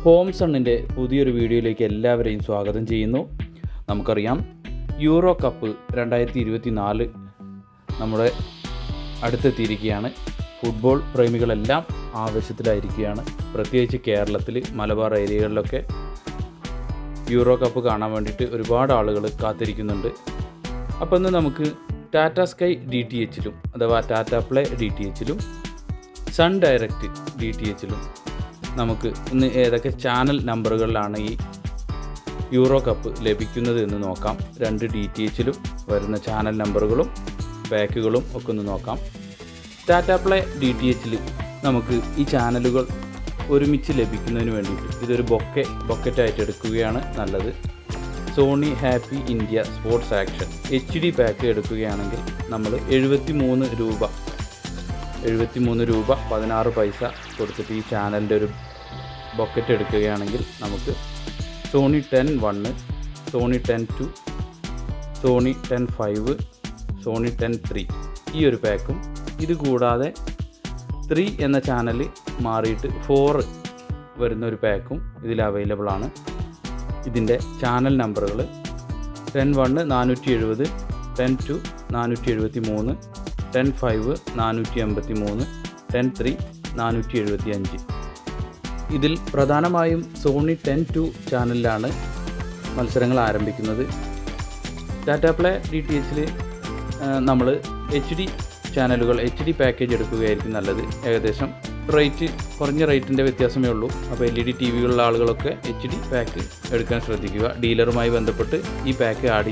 Home സണ്ണിൻ്റെ പുതിയൊരു വീഡിയോയിലേക്ക് എല്ലാവരെയും സ്വാഗതം ചെയ്യുന്നു. നമുക്കറിയാം യൂറോ കപ്പ് 2024 നമ്മുടെ അടുത്തെത്തിയിരിക്കുകയാണ്. ഫുട്ബോൾ പ്രേമികളെല്ലാം ആവേശത്തിലായിരിക്കുകയാണ്. പ്രത്യേകിച്ച് കേരളത്തിൽ മലബാർ ഏരിയകളിലൊക്കെ യൂറോ കപ്പ് കാണാൻ വേണ്ടിയിട്ട് ഒരുപാട് ആളുകൾ കാത്തിരിക്കുന്നുണ്ട്. അപ്പോൾ ഇന്ന് നമുക്ക് ടാറ്റ സ്കൈ DTHലും അഥവാ ടാറ്റ പ്ലേ DTHലും സൺ ഡയറക്റ്റ് DTHലും നമുക്ക് ഇന്ന് ഏതൊക്കെ ചാനൽ നമ്പറുകളിലാണ് ഈ യൂറോ കപ്പ് ലഭിക്കുന്നത് എന്ന് നോക്കാം. 2 DTHലും വരുന്ന ചാനൽ നമ്പറുകളും പാക്കുകളും ഒക്കെ ഒന്ന് നോക്കാം. ടാറ്റ പ്ലേ DTHൽ നമുക്ക് ഈ ചാനലുകൾ ഒരുമിച്ച് ലഭിക്കുന്നതിന് വേണ്ടിയിട്ട് ഇതൊരു ബൊക്കറ്റായിട്ട് എടുക്കുകയാണ് നല്ലത്. Sony happy India sports action HD pack എടുക്കുകയാണെങ്കിൽ നമ്മൾ 73 രൂപ 16 പൈസ കൊടുത്തിട്ട് ഈ ചാനലിൻ്റെ ഒരു ബൊക്കറ്റ് എടുക്കുകയാണെങ്കിൽ നമുക്ക് സോണി 10-1, സോണി 10-2, സോണി 10-5, സോണി 10-3 ഈ ഒരു പാക്കും, ഇത് കൂടാതെ 3 എന്ന ചാനൽ മാറിയിട്ട് 4 വരുന്ന ഒരു പാക്കും ഇതിൽ അവൈലബിൾ ആണ്. ഇതിൻ്റെ ചാനൽ നമ്പറുകൾ 10-1 470, 10-2 473, 10-5 483, 10-3 475. ഇതിൽ പ്രധാനമായും സോണി 10-2 ചാനലിലാണ് മത്സരങ്ങൾ ആരംഭിക്കുന്നത്. ടാറ്റ പ്ലേ DTHൽ നമ്മൾ HD ചാനലുകൾ HD പാക്കേജ് എടുക്കുകയായിരിക്കും നല്ലത്. ഏകദേശം കുറഞ്ഞ റേറ്റിൻ്റെ വ്യത്യാസമേ ഉള്ളൂ. അപ്പോൾ LED TVകളുള്ള ആളുകളൊക്കെ HD പാക്ക് എടുക്കാൻ ശ്രദ്ധിക്കുക. ഡീലറുമായി ബന്ധപ്പെട്ട് ഈ പാക്ക് ആഡ്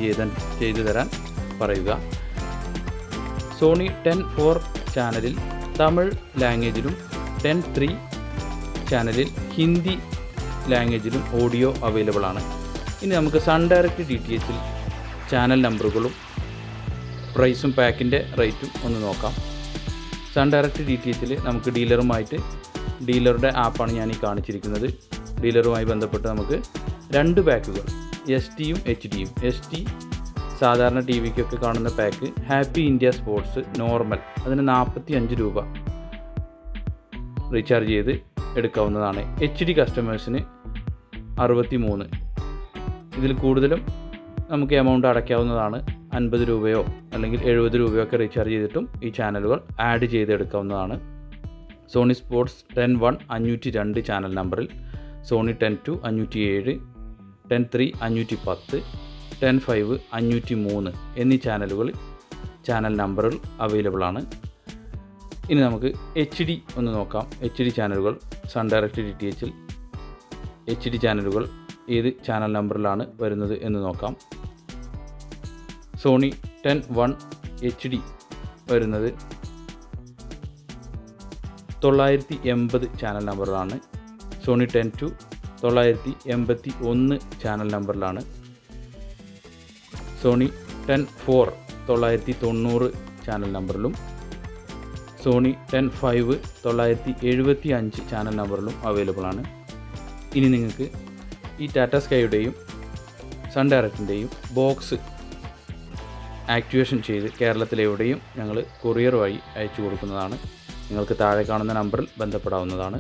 ചെയ്തു തരാൻ പറയുക. സോണി 10-4 ചാനലിൽ തമിഴ് ലാംഗ്വേജിലും 10-3 ചാനലിൽ ഹിന്ദി ലാംഗ്വേജിലും ഓഡിയോ അവൈലബിൾ ആണ്. ഇനി നമുക്ക് സൺ ഡയറക്റ്റ് DTHൽ ചാനൽ നമ്പറുകളും പ്രൈസും പാക്കിൻ്റെ റേറ്റും ഒന്ന് നോക്കാം. സൺ ഡയറക്റ്റ് DTHൽ നമുക്ക് ഡീലറുടെ ആപ്പാണ് ഞാൻ ഈ കാണിച്ചിരിക്കുന്നത്. ഡീലറുമായി ബന്ധപ്പെട്ട് നമുക്ക് 2 പാക്കുകൾ STയും HDയും. ST സാധാരണ TVക്കൊക്കെ കാണുന്ന pack happy India sports normal, അതിന് 45 രൂപ റീചാർജ് ചെയ്ത് എടുക്കാവുന്നതാണ്. HD കസ്റ്റമേഴ്സിന് 63. ഇതിൽ കൂടുതലും നമുക്ക് എമൗണ്ട് അടയ്ക്കാവുന്നതാണ്. 50 രൂപയോ അല്ലെങ്കിൽ 70 രൂപയോ ഒക്കെ റീചാർജ് ചെയ്തിട്ടും ഈ ചാനലുകൾ ആഡ് ചെയ്തെടുക്കാവുന്നതാണ്. സോണി സ്പോർട്സ് 10-1 502 ചാനൽ നമ്പറിൽ, സോണി 10-2 507, 10-3 510, 10-5 503 എന്നീ ചാനൽ നമ്പറുകൾ അവൈലബിൾ ആണ്. ഇനി നമുക്ക് HD ഒന്ന് നോക്കാം. HD ചാനലുകൾ സൺ ഡയറക്റ്റ് DTHൽ HD ചാനലുകൾ ഏത് ചാനൽ നമ്പറിലാണ് വരുന്നത് എന്ന് നോക്കാം. സോണി 10-1 HD വരുന്നത് 980 ചാനൽ നമ്പറിലാണ്. സോണി 10-2 981 ചാനൽ നമ്പറിലാണ്. സോണി 10-4 990 ചാനൽ നമ്പറിലും, സോണി 10-5 975 ചാനൽ നമ്പറിലും അവൈലബിൾ ആണ്. ഇനി നിങ്ങൾക്ക് ഈ ടാറ്റ സ്കൈയുടെയും സൺ ഡയറക്റ്റിൻ്റെയും ബോക്സ് ആക്ടിവേഷൻ ചെയ്ത് കേരളത്തിലെവിടെയും ഞങ്ങൾ കൊറിയർ വഴി അയച്ചു കൊടുക്കുന്നതാണ്. നിങ്ങൾക്ക് താഴെ കാണുന്ന നമ്പറിൽ ബന്ധപ്പെടാവുന്നതാണ്.